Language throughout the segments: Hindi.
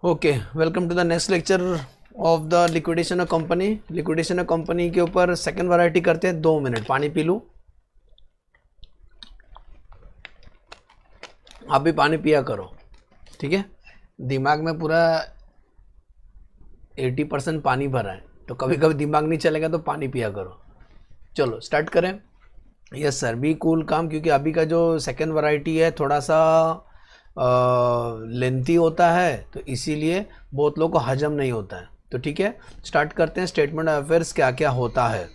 Okay, welcome to the next lecture of the liquidation of company. Liquidation of company के ऊपर सेकंड वैरायटी करते हैं। 2 मिनट पानी पी लूँ, आप भी पानी पिया करो, ठीक है। दिमाग में पूरा 80% पानी भरा है, तो कभी कभी दिमाग नहीं चलेगा तो पानी पिया करो। चलो स्टार्ट करें। यस सर, बी कूल काम, क्योंकि अभी का जो सेकंड वैरायटी है थोड़ा सा लेंथी होता है, तो इसीलिए बहुत लोगों को हजम नहीं होता है। तो ठीक है, स्टार्ट करते हैं। स्टेटमेंट ऑफ अफेयर्स क्या क्या होता है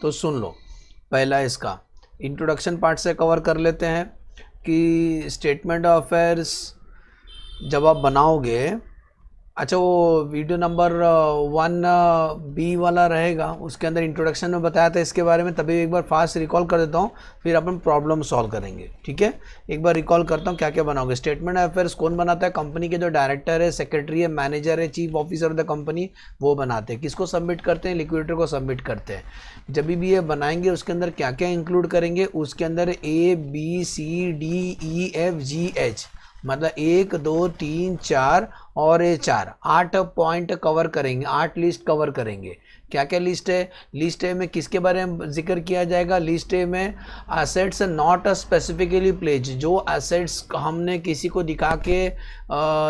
तो सुन लो। पहला इसका इंट्रोडक्शन पार्ट से कवर कर लेते हैं कि स्टेटमेंट ऑफ अफेयर्स जब आप बनाओगे, अच्छा वो वीडियो नंबर 1B वाला रहेगा, उसके अंदर इंट्रोडक्शन में बताया था इसके बारे में, तभी एक बार फास्ट रिकॉल कर देता हूँ, फिर अपन प्रॉब्लम सॉल्व करेंगे। ठीक है, एक बार रिकॉल करता हूँ क्या क्या बनाओगे। स्टेटमेंट ऑफ अफेयर्स कौन बनाता है? कंपनी के जो डायरेक्टर है, सेक्रेटरी है, मैनेजर है, chief officer of the company, वो बनाते हैं। किसको सबमिट करते हैं? लिक्विडेटर को सबमिट करते हैं। जब भी ये बनाएंगे उसके अंदर क्या क्या इंक्लूड करेंगे, उसके अंदर ABCDEFGH, मतलब 1 2 3 4 और ये 4 8 पॉइंट कवर करेंगे, 8 लिस्ट कवर करेंगे। क्या क्या लिस्ट है? लिस्ट ए में किसके बारे में जिक्र किया जाएगा? लिस्ट ए में एसेट्स नॉट स्पेसिफिकली प्लेज, जो एसेट्स हमने किसी को दिखा के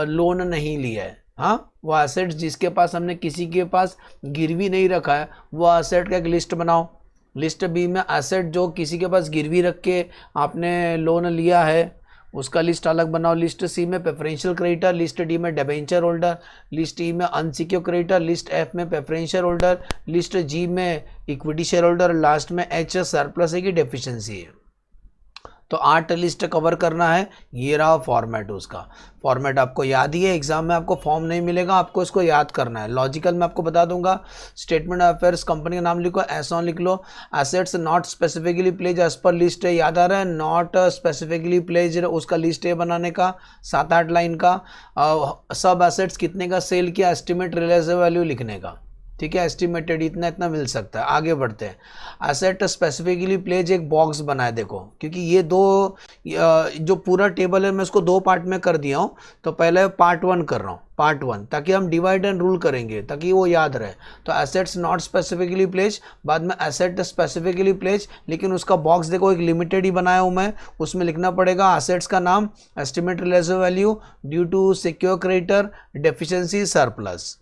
लोन नहीं लिया है, हाँ, वो एसेट्स जिसके पास हमने किसी के पास गिरवी नहीं रखा है, वो एसेट का एक लिस्ट बनाओ। लिस्ट बी में एसेट जो किसी के पास गिरवी रख के आपने लोन लिया है, उसका लिस्ट अलग बनाओ। लिस्ट सी में प्रेफरेंशियल क्रेडिटर, लिस्ट डी में डिबेंचर होल्डर, लिस्ट ई में अनसिक्योर्ड क्रेडिटर, लिस्ट एफ में प्रेफरेंशियल होल्डर, लिस्ट जी में इक्विटी शेयर होल्डर, लास्ट में एच सरप्लस है कि डेफिशिएंसी है। तो 8 लिस्ट कवर करना है। ये रहा फॉर्मेट, उसका फॉर्मेट आपको याद ही है, एग्जाम में आपको फॉर्म नहीं मिलेगा, आपको इसको याद करना है। लॉजिकल में आपको बता दूंगा। स्टेटमेंट ऑफ अफेयर्स, कंपनी का नाम लिखो, ऐसा लिख लो। Assets not specifically pledge as per list है, याद आ रहा है? नॉट स्पेसिफिकली प्लेज, उसका लिस्ट है बनाने का, 7-8 लाइन का। सब एसेट्स कितने का सेल किया, एस्टिमेट रियलाइजेबल वैल्यू लिखने का, ठीक है। एस्टिमेटेड इतना इतना मिल सकता है। आगे बढ़ते हैं। एसेट स्पेसिफिकली प्लेज एक बॉक्स बनाए, देखो, क्योंकि ये दो जो पूरा टेबल है मैं उसको 2 पार्ट में कर दिया हूँ। तो पहले पार्ट 1 कर रहा हूँ, पार्ट 1, ताकि हम डिवाइड एंड रूल करेंगे, ताकि वो याद रहे। तो एसेट्स नॉट स्पेसिफिकली प्लेज, बाद में एसेट स्पेसिफिकली प्लेज, लेकिन उसका बॉक्स देखो एक लिमिटेड ही बनाया हूँ मैं, उसमें लिखना पड़ेगा एसेट्स का नाम, estimate realisable value, due to secure creditor, deficiency, surplus.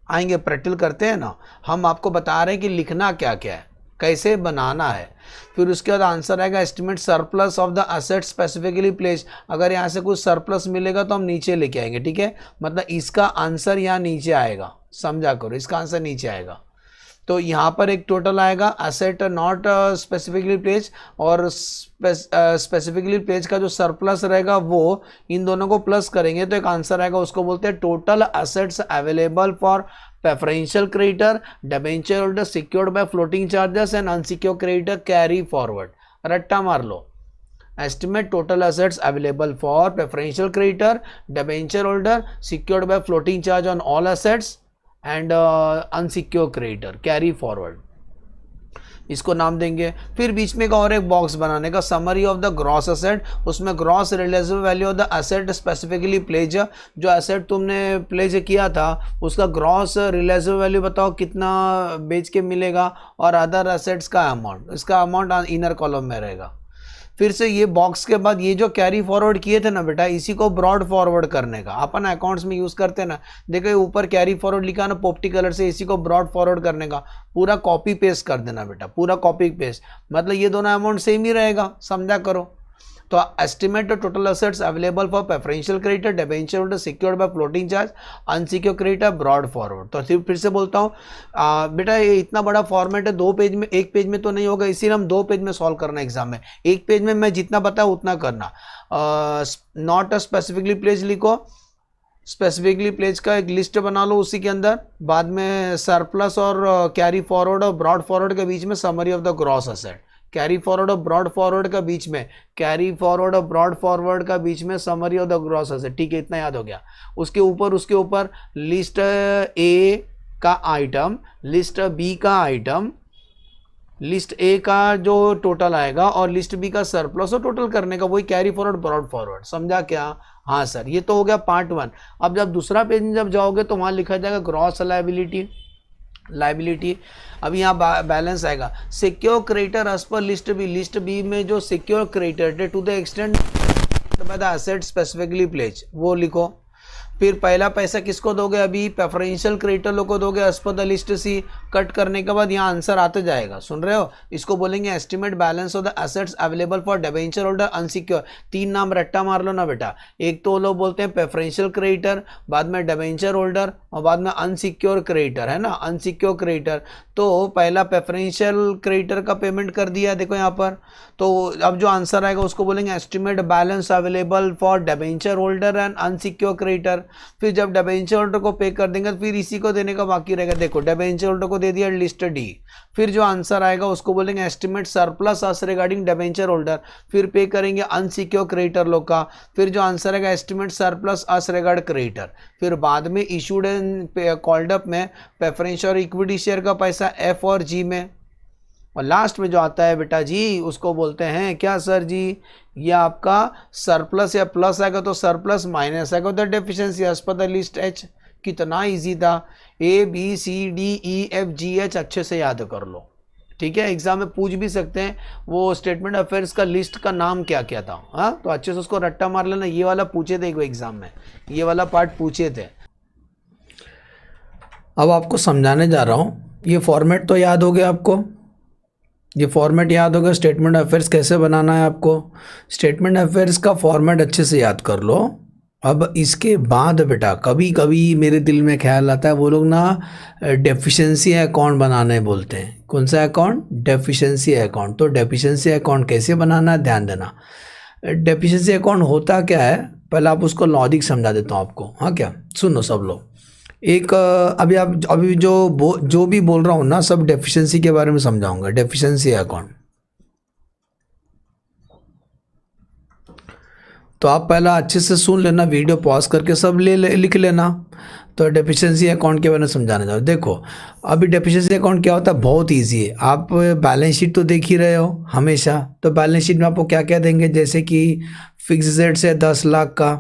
आएंगे प्रैक्टिकल करते हैं ना, हम आपको बता रहे हैं कि लिखना क्या क्या है, कैसे बनाना है। फिर उसके बाद आंसर आएगा estimate surplus of the asset specifically place. अगर यहाँ से कुछ सरप्लस मिलेगा तो हम नीचे लेके आएंगे, ठीक है। मतलब इसका आंसर यहाँ नीचे आएगा, समझा करो, इसका आंसर नीचे आएगा। तो यहाँ पर एक टोटल आएगा एसेट नॉट स्पेसिफिकली प्लेज, और स्पेसिफिकली प्लेज का जो सरप्लस रहेगा वो इन दोनों को प्लस करेंगे तो एक आंसर आएगा, उसको बोलते हैं total assets available for preferential creditor, debenture holder secured by floating charges and unsecured creditor carry forward. रट्टा मार लो। Estimate total assets available for preferential creditor, debenture holder secured by floating charge on all assets and unsecured creditor carry forward, इसको नाम देंगे। फिर बीच में का और एक बॉक्स बनाने का, summary of the gross asset, उसमें gross realisable value of the asset specifically pledge, जो एसेट तुमने प्लेज किया था उसका ग्रॉस रियलाइजेबल वैल्यू बताओ कितना बेच के मिलेगा, और अदर एसेट्स का अमाउंट, इसका अमाउंट इनर कॉलम में रहेगा। फिर से ये बॉक्स के बाद ये जो कैरी फॉरवर्ड किए थे ना बेटा, इसी को ब्रॉड फॉरवर्ड करने का, अपन अकाउंट्स में यूज करते हैं ना, देखो ऊपर कैरी फॉरवर्ड लिखा ना पोप्टी कलर से, इसी को ब्रॉड फॉरवर्ड करने का। पूरा कॉपी पेस्ट कर देना बेटा, पूरा कॉपी पेस्ट, मतलब ये दोनों अमाउंट सेम ही रहेगा, समझा करो। तो estimate total assets available for preferential creditor, debenture holder secured by floating charge, unsecured creditor, brought forward. तो फिर से बोलता हूँ बेटा, ये इतना बड़ा फॉर्मेट है, 2 पेज में, 1 पेज में तो नहीं होगा, इसीलिए हम 2 पेज में सॉल्व करना एग्जाम में। 1 पेज में मैं जितना बताऊँ उतना करना। नॉट स्पेसिफिकली प्लेज लिखो, स्पेसिफिकली प्लेज का एक लिस्ट बना लो, उसी के अंदर बाद में सरप्लस और कैरी फॉरवर्ड और ब्रॉड फॉरवर्ड के बीच में summary of the gross asset, carry forward और ब्रॉड फॉरवर्ड का बीच में, कैरी फॉरवर्ड और ब्रॉड फॉरवर्ड का बीच में summary of the gross asset, ठीक है, इतना याद हो गया। उसके ऊपर लिस्ट ए का आइटम, लिस्ट बी का आइटम, लिस्ट ए का जो टोटल आएगा और लिस्ट बी का सरप्लस और टोटल करने का, वही कैरी फॉरवर्ड ब्रॉड फॉरवर्ड, समझा क्या? हाँ सर, ये तो हो गया पार्ट 1। अब जब दूसरा पेज में जब जाओगे तो वहाँ लिखा जाएगा ग्रॉस लाइबिलिटी। अब यहाँ बैलेंस आएगा secure creditor as per list B. List B में जो secure creditor to the extent by the asset specifically pledge वो लिखो। फिर पहला पैसा किसको दोगे, अभी प्रेफरेंशियल क्रेडिटर को दोगे as per the list C. Cut करने के बाद यहाँ आंसर आते जाएगा, सुन रहे हो, इसको बोलेंगे estimate balance of the assets available for debenture holder unsecure. 3 नाम रट्टा मार लो ना बेटा, एक तो लोग बोलते हैं प्रेफरेंशियल क्रेडिटर, बाद में डिबेंचर होल्डर और बाद में अनसिक्योर क्रेडिटर, है ना, अनसिक्योर क्रेडिटर। तो पहला प्रेफरेंशियल क्रेडिटर का पेमेंट कर दिया देखो यहाँ पर, तो अब जो आंसर आएगा उसको बोलेंगे estimate balance available for debenture holder and unsecure creditor. फिर जब डिबेंचर होल्डर को पे कर देंगे तो फिर इसी को देने का बाकी रहेगा। देखो डिबेंचर होल्डर को दे दिया लिस्ट डी, फिर जो आंसर आएगा उसको बोलेंगे estimate surplus us regarding debenture holder, फिर पे करेंगे अनसिक्योर क्रेडिटर लोग का, फिर जो आंसर आएगा एस्टिमेट सरप्लस अस रिगार्ड क्रेडिटर, फिर बाद में इशूड एंड कॉल्ड अप में प्रेफरेंस और इक्विटी शेयर का पैसा एफ और जी में, और लास्ट में जो आता है बेटा जी उसको बोलते हैं क्या सर जी, ये आपका सरप्लस या प्लस आएगा तो सरप्लस, माइनस आएगा तो deficiency as per the list H. कितना इजी था, A B C D E F G H अच्छे से याद कर लो, ठीक है। एग्जाम में पूछ भी सकते हैं वो स्टेटमेंट अफेयर्स का लिस्ट का नाम क्या क्या था, हाँ, तो अच्छे से उसको रट्टा मार लेना। ये वाला पूछे थे एग्जाम में, ये वाला पार्ट पूछे थे। अब आपको समझाने जा रहा हूँ, ये फॉर्मेट तो याद हो गया आपको, ये फॉर्मेट याद होगा स्टेटमेंट अफेयर्स कैसे बनाना है आपको। स्टेटमेंट अफेयर्स का फॉर्मेट अच्छे से याद कर लो। अब इसके बाद बेटा कभी कभी मेरे दिल में ख्याल आता है वो लोग ना डेफिशिएंसी अकाउंट बनाने बोलते हैं। कौन सा अकाउंट, डेफिशिएंसी अकाउंट। तो डेफिशिएंसी अकाउंट कैसे बनाना है ध्यान देना। डेफिशिएंसी अकाउंट होता क्या है, पहले आप उसको लॉजिक समझा देता हूँ आपको, हाँ क्या, सुनो सब लोग। एक अभी जो भी बोल रहा हूँ ना सब डेफिशिएंसी के बारे में समझाऊंगा। डेफिशिएंसी अकाउंट तो आप पहला अच्छे से सुन लेना, वीडियो पॉज करके सब लिख लेना। तो डेफिशिएंसी अकाउंट के बारे में समझाना चाहूँ। देखो अभी डेफिशिएंसी अकाउंट क्या होता है, बहुत इजी है। आप बैलेंस शीट तो देख ही रहे हो हमेशा, तो बैलेंस शीट में आपको क्या क्या देंगे, जैसे कि फिक्स एसेट्स है 10 लाख का,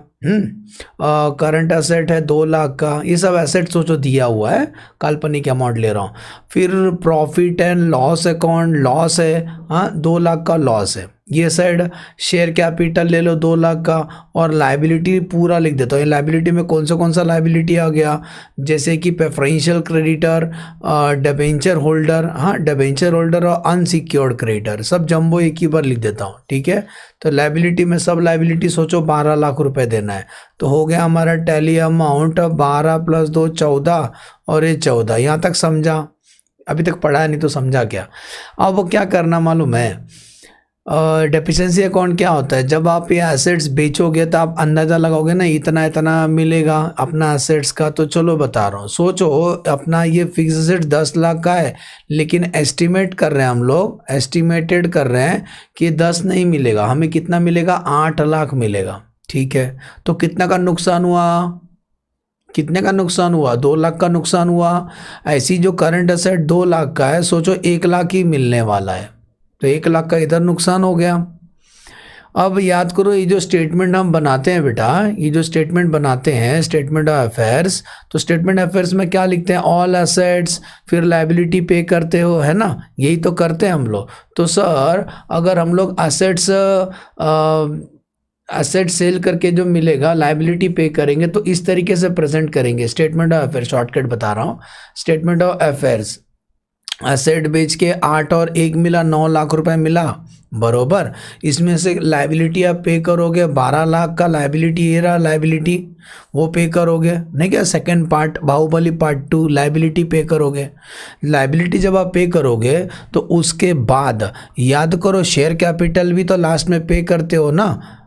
करंट एसेट है 2 लाख का, ये सब एसेट सोचो दिया हुआ है, काल्पनिक अमाउंट ले रहा हूँ। फिर profit and loss account, loss है, हाँ 2 लाख का लॉस है। ये साइड शेयर कैपिटल ले लो 2 लाख का, और लाइबिलिटी पूरा लिख देता हूँ। लाइबिलिटी में कौन सा लाइबिलिटी आ गया, जैसे कि प्रेफरेंशियल क्रेडिटर, डिबेंचर होल्डर, हाँ डिबेंचर होल्डर और अनसिक्योर्ड क्रेडिटर, सब जंबो एक ही बार लिख देता हूँ, ठीक है। तो लाइबिलिटी में सब लाइबिलिटी सोचो 12 लाख रुपए देना है, तो हो गया हमारा टैली अमाउंट 12 + 2 14, और ये 14। यहाँ तक समझा, अभी तक पढ़ा है नहीं तो समझा क्या। अब वो क्या करना मालूम है, डेफिशिएंसी अकाउंट क्या होता है, जब आप ये एसेट्स बेचोगे तो आप अंदाज़ा लगाओगे ना इतना इतना मिलेगा अपना एसेट्स का। तो चलो बता रहा हूँ, सोचो अपना ये फिक्स एसेट 10 लाख का है, लेकिन एस्टिमेट कर रहे हैं हम लोग, एस्टिमेटेड कर रहे हैं कि 10 नहीं मिलेगा, हमें कितना मिलेगा, 8 लाख मिलेगा, ठीक है। तो कितना का नुकसान हुआ, कितने का नुकसान हुआ, 2 लाख का नुकसान हुआ। ऐसी जो करंट एसेट 2 लाख का है, सोचो 1 लाख ही मिलने वाला है, तो 1 लाख का इधर नुकसान हो गया। अब याद करो ये जो स्टेटमेंट हम बनाते हैं बेटा, ये जो स्टेटमेंट बनाते हैं स्टेटमेंट ऑफ अफेयर्स, तो स्टेटमेंट अफेयर्स में क्या लिखते हैं, ऑल एसेट्स, फिर लायबिलिटी पे करते हो, है ना, यही तो करते हैं हम लोग। तो सर अगर हम लोग एसेट सेल करके जो मिलेगा लायबिलिटी पे करेंगे तो इस तरीके से प्रेजेंट करेंगे स्टेटमेंट ऑफ अफेयर्स। शॉर्टकट बता रहा हूँ, स्टेटमेंट ऑफ अफेयर्स, एसेट बेच के 8 और 1 मिला, 9 लाख रुपए मिला, बरोबर। इसमें से लायबिलिटी आप पे करोगे 12 लाख का लायबिलिटी, ये रहा लायबिलिटी, वो पे करोगे, नहीं क्या, second part Baahubali part 2 liability पे करोगे। लायबिलिटी जब आप पे करोगे तो उसके बाद याद करो शेयर कैपिटल भी तो लास्ट में पे करते हो ना,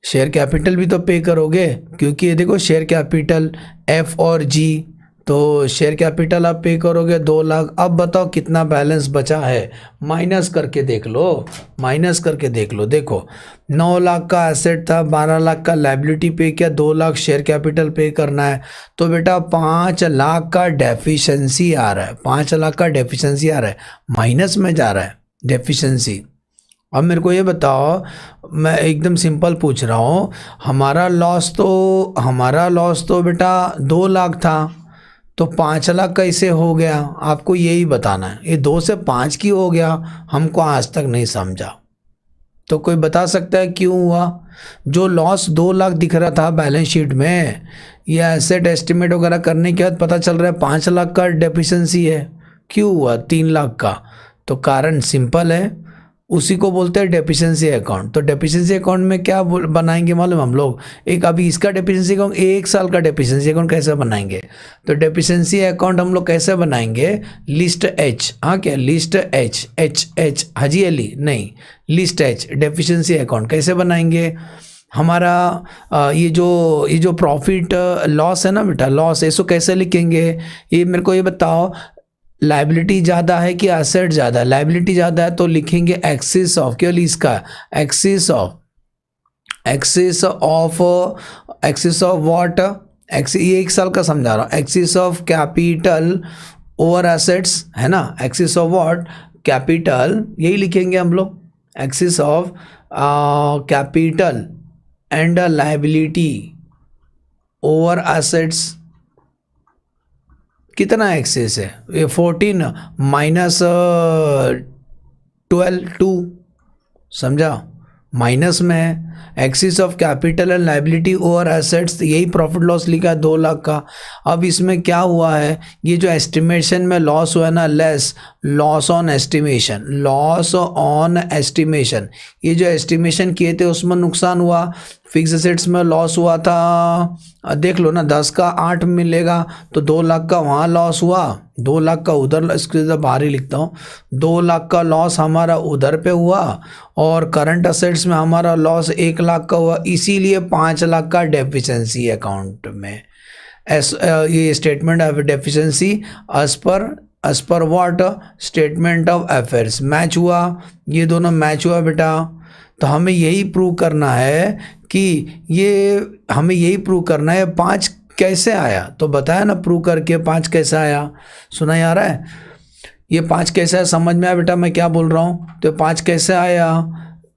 शेयर कैपिटल भी तो पे करोगे, क्योंकि ये देखो शेयर कैपिटल एफ और जी, तो शेयर कैपिटल आप पे करोगे 2 लाख। अब बताओ कितना बैलेंस बचा है, माइनस करके देख लो, माइनस करके देख लो। देखो 9 लाख का एसेट था, 12 लाख का लायबिलिटी पे किया, 2 लाख शेयर कैपिटल पे करना है, तो बेटा 5 लाख का डेफिशिएंसी आ रहा है, 5 लाख का डेफिशिएंसी आ रहा है, माइनस में जा रहा है डेफिशिएंसी। अब मेरे को ये बताओ, मैं एकदम सिंपल पूछ रहा हूँ, हमारा लॉस तो बेटा 2 लाख था, तो 5 लाख कैसे हो गया, आपको यही बताना है। ये 2 से 5 की हो गया, हमको आज तक नहीं समझा। तो कोई बता सकता है क्यों हुआ? जो लॉस 2 लाख दिख रहा था बैलेंस शीट में, या एसेट एस्टिमेट वगैरह करने के बाद पता चल रहा है 5 लाख का डेफिशिएंसी है, क्यों हुआ 3 लाख का? तो कारण सिंपल है, उसी को बोलते हैं डेफिशिएंसी अकाउंट। तो डेफिशिएंसी अकाउंट में क्या बनाएंगे मालूम हम लोग? एक अभी इसका डेफिशिएंसी अकाउंट, 1 साल का डेफिशिएंसी अकाउंट कैसे बनाएंगे? तो डेफिशिएंसी अकाउंट हम लोग कैसे बनाएंगे? लिस्ट एच, हाँ क्या list H, H Haji Ali नहीं, लिस्ट एच डेफिशिएंसी अकाउंट कैसे बनाएंगे? हमारा ये जो प्रॉफिट लॉस है ना बेटा, लॉस इसको कैसे लिखेंगे? ये मेरे को ये बताओ, लाइबिलिटी ज़्यादा है कि एसेट ज़्यादा है? लाइबिलिटी ज़्यादा है तो लिखेंगे एक्सिस ऑफ, केवल इसका एक्सिस ऑफ व्हाट, ये 1 साल का समझा रहा हूँ, axis of capital over assets है ना, एक्सिस ऑफ व्हाट, कैपिटल, यही लिखेंगे हम लोग, axis of capital and liability over assets. कितना एक्सेस है? ये 14 माइनस 12 2, समझा, माइनस में है। Axis of capital and liability over assets, यही प्रॉफिट लॉस लिखा है 2 लाख का। अब इसमें क्या हुआ है, ये जो एस्टिमेशन में लॉस हुआ है ना, less loss on estimation, loss on estimation, ये जो एस्टिमेशन किए थे उसमें नुकसान हुआ। फिक्स एसेट्स में लॉस हुआ था, देख लो ना, 10 का 8 मिलेगा, तो 2 लाख का वहाँ लॉस हुआ, 2 लाख का उधर, इसके बाहर ही लिखता हूँ, 2 लाख का लॉस हमारा उधर पे हुआ, और करंट असेट्स में हमारा लॉस 1 लाख का हुआ, इसीलिए 5 लाख का डेफिशिएंसी अकाउंट में ये statement of deficiency as per what, statement of affairs match हुआ, ये दोनों मैच हुआ बेटा। तो हमें यही प्रूव करना है कि हमें यही प्रूव करना है 5 कैसे आया, तो बताया ना प्रूव करके 5 कैसे आया, सुना ही आ रहा है? ये 5 कैसे आया, समझ में आया बेटा मैं क्या बोल रहा हूँ? तो 5 कैसे आया?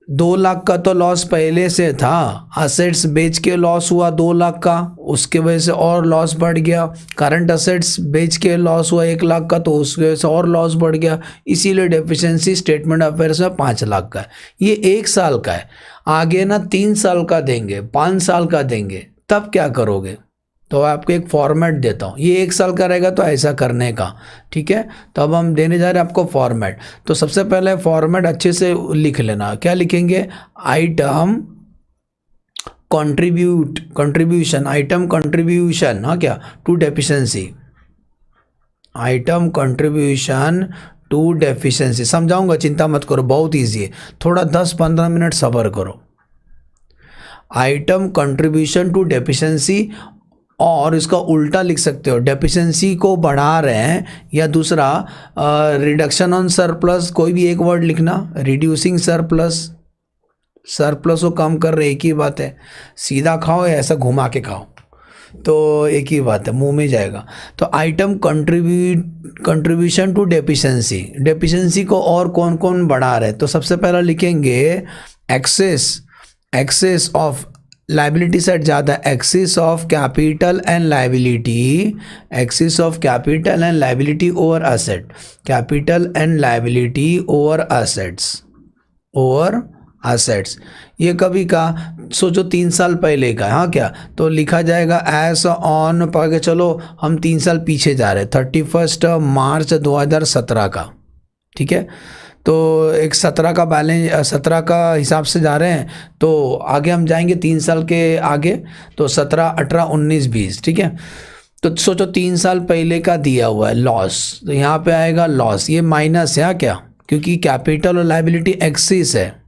2 लाख का तो लॉस पहले से था, असेट्स बेच के लॉस हुआ 2 लाख का, उसके वजह से और लॉस बढ़ गया। करंट असेट्स बेच के लॉस हुआ 1 लाख का, तो उसकी वजह से और लॉस बढ़ गया, इसीलिए डेफिशिएंसी स्टेटमेंट ऑफ अफेयर्स में 5 लाख का है। ये 1 साल का है, आगे ना 3 साल का देंगे, 5 साल का देंगे, तब क्या करोगे? तो आपको एक फॉर्मेट देता हूँ, ये 1 साल का रहेगा तो ऐसा करने का, ठीक है? तो अब हम देने जा रहे हैं आपको फॉर्मेट। तो सबसे पहले फॉर्मेट अच्छे से लिख लेना, क्या लिखेंगे? आइटम कंट्रीब्यूशन, आइटम कंट्रीब्यूशन, हाँ क्या, to deficiency, item contribution to deficiency. समझाऊंगा, चिंता मत करो, बहुत ईजी है, थोड़ा 10-15 मिनट सब्र करो। आइटम कंट्रीब्यूशन टू डेफिशिएंसी, और इसका उल्टा लिख सकते हो, डेफिशिएंसी को बढ़ा रहे हैं, या दूसरा रिडक्शन ऑन सरप्लस, कोई भी एक वर्ड लिखना, रिड्यूसिंग सरप्लस, सरप्लस को कम कर रहे, एक ही बात है, सीधा खाओ या ऐसा घुमा के खाओ तो एक ही बात है, मुंह में जाएगा। तो item contribution to deficiency, deficiency को और कौन कौन बढ़ा रहे? तो सबसे पहला लिखेंगे एक्सेस ऑफ, लाइबिलिटी साइड ज़्यादा, axis of capital and liability, axis of capital and liability over asset, capital and liability over assets, ये कभी का सोचो 3 साल पहले का, हाँ क्या, तो लिखा जाएगा एस ऑन, पकड़ के चलो हम 3 साल पीछे जा रहे हैं, 31 मार्च 2017 का, ठीक है? तो एक 17 का बैलेंस, 17 का हिसाब से जा रहे हैं, तो आगे हम जाएंगे 3 साल के आगे, तो 17, 18, 19, 20, ठीक है? तो सोचो 3 साल पहले का दिया हुआ है लॉस, तो यहाँ पे आएगा लॉस, ये माइनस है क्या, क्योंकि कैपिटल और लाइबिलिटी एक्सिस है,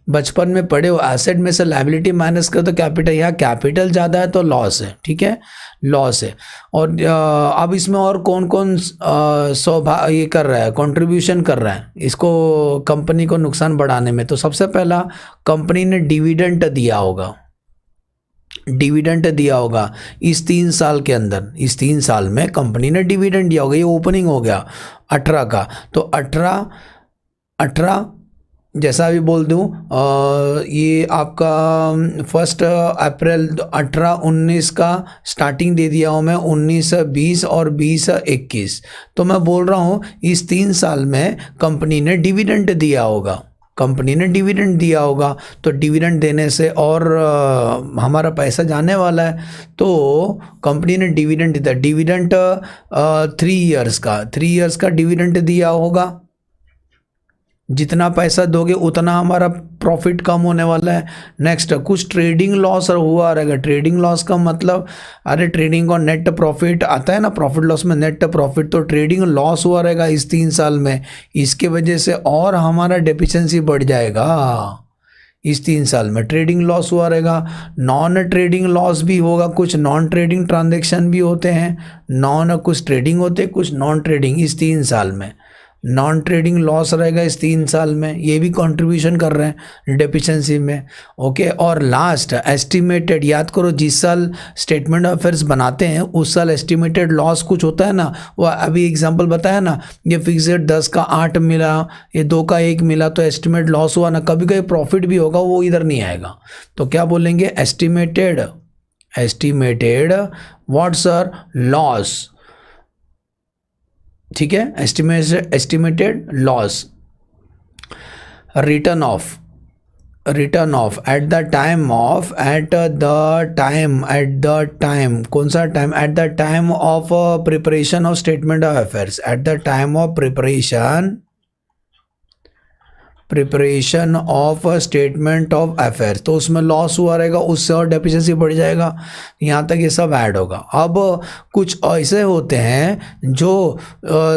बचपन में पढ़े हो, एसेट में से लाइबिलिटी माइनस कर तो कैपिटल, यहाँ कैपिटल ज़्यादा है तो लॉस है, ठीक है, लॉस है। और अब इसमें और कौन कौन ये कर रहा है, कंट्रीब्यूशन कर रहा है इसको, कंपनी को नुकसान बढ़ाने में? तो सबसे पहला कंपनी ने डिविडेंड दिया होगा, डिविडेंड दिया होगा इस 3 साल के अंदर, इस 3 साल में कंपनी ने डिविडेंड दिया होगा, ये ओपनिंग हो गया 18 का, तो 18 जैसा भी बोल दूँ, ये आपका 1 अप्रैल 18-19 का स्टार्टिंग दे दिया हूँ मैं, 19-20 और 20-21। तो मैं बोल रहा हूँ इस 3 साल में कंपनी ने डिविडेंड दिया होगा, कंपनी ने डिविडेंड दिया होगा, तो डिविडेंड देने से और हमारा पैसा जाने वाला है। तो कंपनी ने डिविडेंड दिया, डिविडेंड 3 इयर्स का डिविडेंड दिया होगा। जितना पैसा दोगे उतना हमारा प्रॉफिट कम होने वाला है। नेक्स्ट, कुछ ट्रेडिंग लॉस हुआ रहेगा। ट्रेडिंग लॉस का मतलब, अरे ट्रेडिंग और नेट प्रॉफिट आता है ना, प्रॉफिट लॉस में नेट प्रॉफिट, तो ट्रेडिंग लॉस हुआ रहेगा इस 3 साल में, इसके वजह से और हमारा डेफिशिएंसी बढ़ जाएगा। इस 3 साल में ट्रेडिंग लॉस हुआ रहेगा। नॉन ट्रेडिंग लॉस भी होगा, कुछ नॉन ट्रेडिंग ट्रांजेक्शन भी होते हैं, कुछ ट्रेडिंग होते हैं, कुछ नॉन ट्रेडिंग। इस 3 साल में नॉन ट्रेडिंग लॉस रहेगा इस 3 साल में, ये भी कंट्रीब्यूशन कर रहे हैं डेफिशिएंसी में। ओके, और लास्ट एस्टिमेटेड, याद करो जिस साल स्टेटमेंट ऑफ अफेयर्स बनाते हैं उस साल एस्टिमेटेड लॉस कुछ होता है ना, वो अभी एग्जांपल बताया ना, ये फिक्स्ड 10 का 8 मिला, ये 2 का 1 मिला, तो एस्टिमेट लॉस हुआ ना। कभी कभी प्रॉफिट भी होगा, वो इधर नहीं आएगा। तो क्या बोलेंगे, एस्टिमेटेड व्हाट सर, लॉस। ठीक है, estimated loss. Return of at the time कौन सा time, at the time of preparation of statement of affairs, at the time of preparation of statement of affairs. तो उसमें लॉस हुआ रहेगा, उससे और डेफिशिएंसी बढ़ जाएगा। यहाँ तक ये सब ऐड होगा। अब कुछ ऐसे होते हैं जो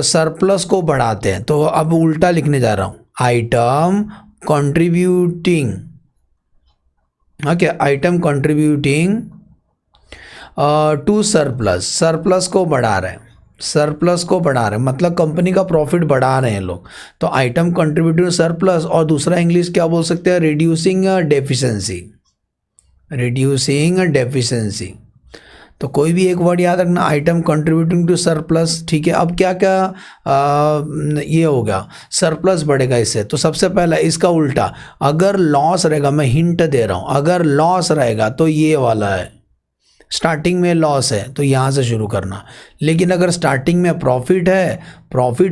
सरप्लस को बढ़ाते हैं, तो अब उल्टा लिखने जा रहा हूँ, item contributing, okay, item contributing to surplus को बढ़ा रहे हैं, मतलब कंपनी का प्रॉफिट बढ़ा रहे हैं लोग। तो आइटम कंट्रीब्यूटिंग सरप्लस, और दूसरा इंग्लिश क्या बोल सकते हैं, रिड्यूसिंग डेफिशिएंसी। तो कोई भी एक वर्ड याद रखना, आइटम कंट्रीब्यूटिंग टू सरप्लस। ठीक है, अब क्या क्या ये हो गया, सरप्लस बढ़ेगा इससे। तो सबसे पहला इसका उल्टा, अगर लॉस रहेगा, मैं हिंट दे रहा हूँ, अगर लॉस रहेगा तो ये वाला है, स्टार्टिंग में लॉस है तो यहाँ से शुरू करना। लेकिन अगर स्टार्टिंग में प्रॉफिट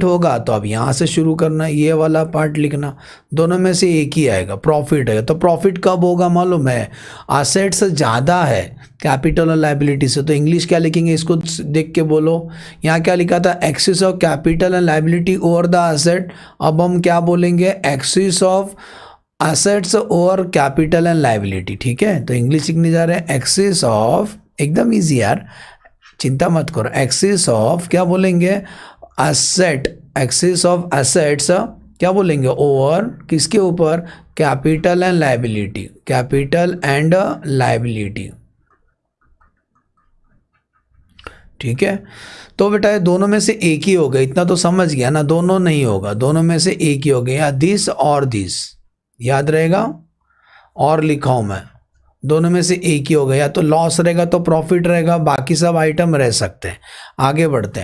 होगा तो अब यहाँ से शुरू करना, ये वाला पार्ट लिखना। दोनों में से एक ही आएगा, प्रॉफिट है। तो प्रॉफिट कब होगा मालूम है, असेट्स ज़्यादा है कैपिटल और लायबिलिटी से। तो इंग्लिश क्या लिखेंगे, इसको देख के बोलो। यहाँ क्या लिखा था, axis of capital and liability over the asset. अब हम क्या बोलेंगे, axis of assets over capital and liability. ठीक है, तो इंग्लिश लिखने जा रहे हैं, एक्सिस ऑफ, एकदम इजी यार, चिंता मत करो। एक्सिस ऑफ क्या बोलेंगे, एक्सिस ऑफ असेट्स क्या बोलेंगे, ओवर किसके ऊपर, कैपिटल एंड लायबिलिटी। ठीक है, तो बेटा ये दोनों में से एक ही होगा, इतना तो समझ गया ना, दोनों नहीं होगा, दोनों में से एक ही हो गया, या दिस और दिस, याद रहेगा, और लिखा हूं मैं, दोनों में से एक ही होगा, या तो लॉस रहेगा तो प्रॉफिट रहेगा, बाकी सब आइटम रह सकते हैं। आगे बढ़ते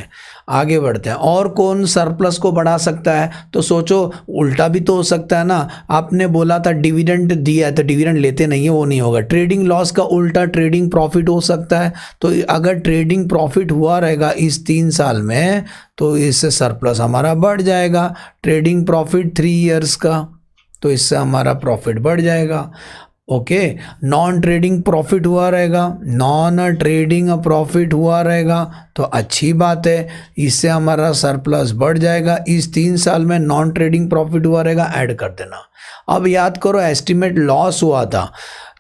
हैं। और कौन सरप्लस को बढ़ा सकता है, तो सोचो, उल्टा भी तो हो सकता है ना। आपने बोला था डिविडेंड दिया है तो डिविडेंड लेते नहीं है, वो नहीं होगा। ट्रेडिंग लॉस का उल्टा ट्रेडिंग प्रॉफिट हो सकता है। तो अगर ट्रेडिंग प्रॉफिट हुआ रहेगा इस 3 साल में, तो इससे सरप्लस हमारा बढ़ जाएगा। ट्रेडिंग प्रॉफिट 3 इयर्स का, तो इससे हमारा प्रॉफिट बढ़ जाएगा। ओके, नॉन ट्रेडिंग प्रॉफिट हुआ रहेगा, तो अच्छी बात है, इससे हमारा सरप्लस बढ़ जाएगा। इस 3 साल में नॉन ट्रेडिंग प्रॉफिट हुआ रहेगा, ऐड कर देना। अब याद करो, एस्टिमेट लॉस हुआ था,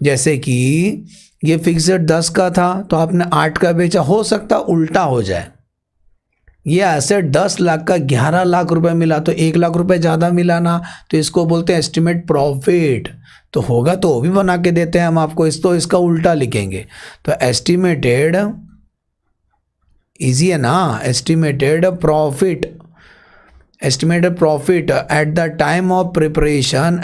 जैसे कि ये फिक्स्ड 10 का था तो आपने 8 का बेचा, हो सकता उल्टा हो जाए, ये एसेट 10 लाख का 11 लाख रुपए मिला, तो 1 लाख रुपए ज़्यादा मिला ना, तो इसको बोलते हैं एस्टिमेट प्रॉफिट। तो होगा तो वो भी बना के देते हैं हम आपको, इसका उल्टा लिखेंगे। तो एस्टिमेटेड, इजी है ना, estimated profit at the time of preparation,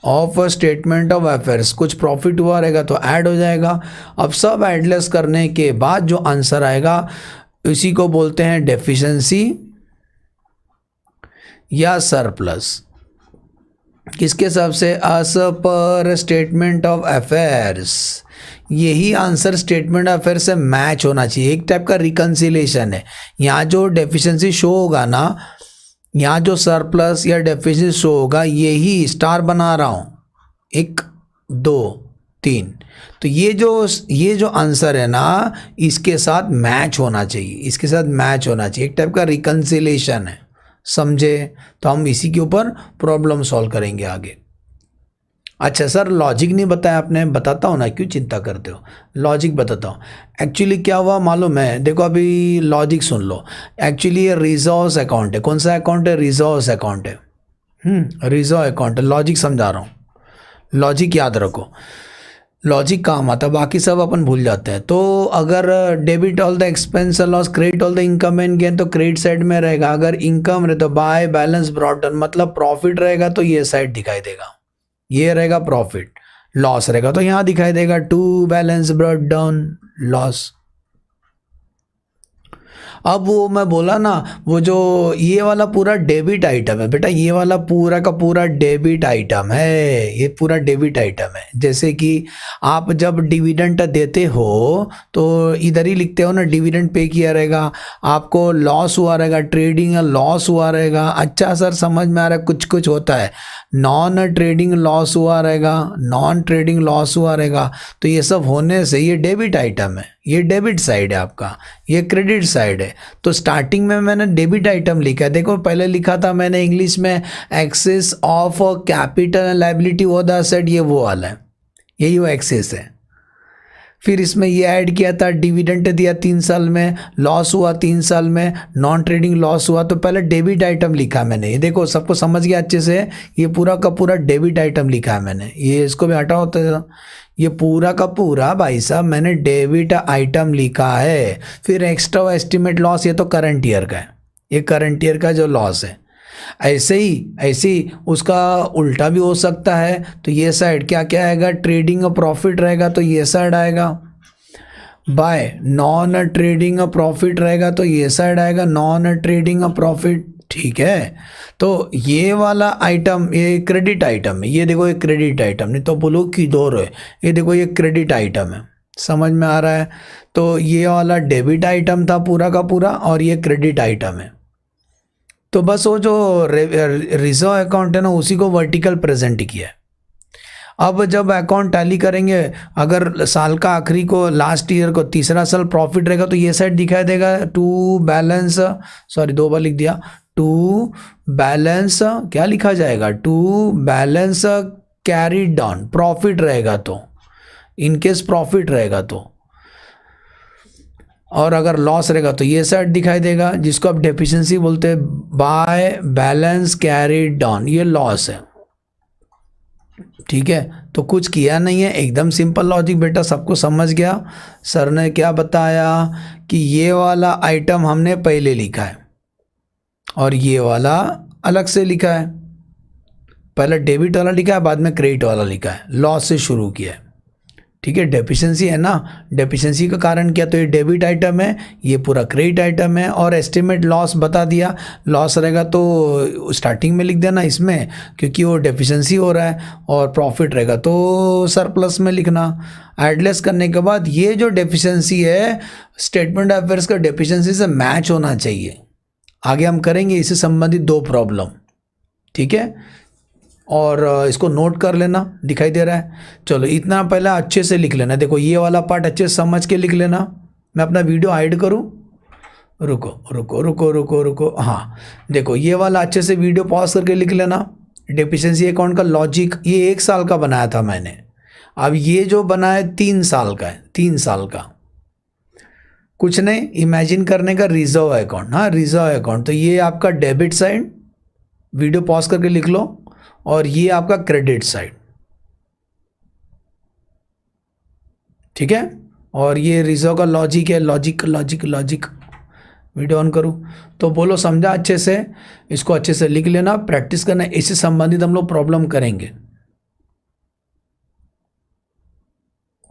of statement of affairs, कुछ प्रॉफिट हुआ रहेगा तो ऐड हो जाएगा। अब सब एडलेस करने के बाद जो आंसर आएगा इसी को बोलते हैं डेफिशिएंसी या सरप्लस। किसके हिसाब से? As per statement of affairs. यही आंसर स्टेटमेंट ऑफ अफेयर्स से मैच होना चाहिए, एक टाइप का रिकन्सिलेशन है। यहाँ जो डेफिशिएंसी शो होगा ना, यहाँ जो सरप्लस या डेफिशिएंसी शो होगा, यही स्टार बना रहा हूँ 1 2 3, तो ये जो आंसर है ना इसके साथ मैच होना चाहिए, इसके साथ मैच होना चाहिए, एक टाइप का रिकन्सिलेशन है, समझे? तो हम इसी के ऊपर प्रॉब्लम सॉल्व करेंगे आगे। अच्छा सर लॉजिक नहीं बताया आपने, बताता हूँ ना, क्यों चिंता करते हो, लॉजिक बताता हूँ। एक्चुअली क्या हुआ मालूम है? देखो अभी लॉजिक सुन लो। एक्चुअली ये रिजर्व्स अकाउंट है। कौन सा अकाउंट है? रिजर्व्स अकाउंट है। रिजर्व अकाउंट है। लॉजिक समझा रहा हूँ, लॉजिक याद रखो, लॉजिक काम आता है, बाकी सब अपन भूल जाते हैं। तो अगर debit all the expense loss, credit all the income and gain, तो क्रेडिट साइड में रहेगा। अगर इनकम रहे तो बाय बैलेंस ब्रॉट डाउन, मतलब प्रॉफिट रहेगा तो ये साइड दिखाई देगा, ये रहेगा प्रॉफिट। लॉस रहेगा तो यहाँ दिखाई देगा to balance brought down loss. अब वो मैं बोला ना, वो जो ये वाला पूरा डेबिट आइटम है बेटा, ये वाला पूरा का पूरा डेबिट आइटम है, ये पूरा डेबिट आइटम है। जैसे कि आप जब डिविडेंड देते हो तो इधर ही लिखते हो ना, डिविडेंड पे किया रहेगा, आपको लॉस हुआ रहेगा, ट्रेडिंग लॉस हुआ रहेगा। अच्छा सर समझ में आ रहा है, कुछ कुछ होता है, नॉन ट्रेडिंग लॉस हुआ रहेगा, नॉन ट्रेडिंग लॉस हुआ रहेगा। तो ये सब होने से ये डेबिट आइटम है, ये डेबिट साइड है आपका, ये क्रेडिट साइड है। तो स्टार्टिंग में मैंने डेबिट आइटम लिखा है। देखो पहले लिखा था मैंने इंग्लिश में excess of capital and liability वो द सेट, ये वो वाला है, यही वो एक्सेस है। फिर इसमें ये ऐड किया था, डिविडेंड दिया 3 साल में, लॉस हुआ 3 साल में, नॉन ट्रेडिंग लॉस हुआ, तो पहले डेबिट आइटम लिखा मैंने। ये देखो सबको समझ गया अच्छे से, ये पूरा का पूरा डेबिट आइटम लिखा है मैंने। ये इसको भी हटा होता है, ये पूरा का पूरा भाई साहब मैंने डेबिट आइटम लिखा है। फिर एक्स्ट्रा एस्टिमेट लॉस, ये तो करंट ईयर का है, ये करंट ईयर का जो लॉस है। ऐसे ही उसका उल्टा भी हो सकता है। तो ये साइड क्या क्या आएगा? ट्रेडिंग प्रॉफिट रहेगा तो ये साइड आएगा, बाय नॉन ट्रेडिंग प्रॉफिट रहेगा तो ये साइड आएगा, नॉन ट्रेडिंग प्रॉफिट। ठीक है, तो ये वाला आइटम ये क्रेडिट आइटम है। ये देखो ये क्रेडिट आइटम, नहीं तो बोलो कि दौर है, ये देखो ये क्रेडिट आइटम है, समझ में आ रहा है? तो ये वाला डेबिट आइटम था पूरा का पूरा, और ये क्रेडिट आइटम है। तो बस वो जो रिजर्व अकाउंट है ना, उसी को वर्टिकल प्रेजेंट किया है। अब जब अकाउंट टैली करेंगे, अगर साल का आखिरी को, लास्ट ईयर को, तीसरा साल प्रॉफिट रहेगा तो ये साइड दिखाई देगा टू बैलेंस, सॉरी 2 बार लिख दिया, टू बैलेंस क्या लिखा जाएगा? To balance carried down, profit रहेगा तो, इनकेस प्रॉफिट रहेगा तो, और अगर लॉस रहेगा तो ये साइड दिखाई देगा, जिसको आप डेफिशिएंसी बोलते हैं, बाय बैलेंस कैरीड डाउन, ये लॉस है। ठीक है, तो कुछ किया नहीं है, एकदम सिंपल लॉजिक बेटा, सबको समझ गया। सर ने क्या बताया कि ये वाला आइटम हमने पहले लिखा है और ये वाला अलग से लिखा है। पहले डेबिट वाला लिखा है, बाद में क्रेडिट वाला लिखा है, लॉस से शुरू किया है। ठीक है, डेफिशिएंसी है ना, डेफिशिएंसी का कारण क्या? तो ये डेबिट आइटम है, ये पूरा क्रेडिट आइटम है। और एस्टिमेट लॉस बता दिया, लॉस रहेगा तो स्टार्टिंग में लिख देना इसमें, क्योंकि वो डेफिशिएंसी हो रहा है, और प्रॉफिट रहेगा तो सरप्लस में लिखना। एडलेस करने के बाद ये जो डेफिशिएंसी है स्टेटमेंट ऑफ अफेयर्स का डेफिशिएंसी से मैच होना चाहिए। आगे हम करेंगे इससे संबंधित 2 प्रॉब्लम। ठीक है, और इसको नोट कर लेना, दिखाई दे रहा है। चलो इतना पहले अच्छे से लिख लेना। देखो ये वाला पार्ट अच्छे से समझ के लिख लेना। मैं अपना वीडियो हाइड करूं, रुको रुको रुको रुको रुको, हाँ देखो ये वाला अच्छे से वीडियो पॉज करके लिख लेना। डेफिशिएंसी अकाउंट का लॉजिक ये 1 साल का बनाया था मैंने, अब ये जो बना है 3 साल का है, 3 साल का। कुछ नहीं, इमेजिन करने का रिजर्व अकाउंट। हाँ रिजर्व अकाउंट, तो ये आपका डेबिट साइड, वीडियो पॉज करके लिख लो, और ये आपका क्रेडिट साइड। ठीक है, और ये रिजर्व का लॉजिक है, logic logic logic. Video on करूँ तो बोलो समझा अच्छे से, इसको अच्छे से लिख लेना, प्रैक्टिस करना, इससे संबंधित हम लोग प्रॉब्लम करेंगे।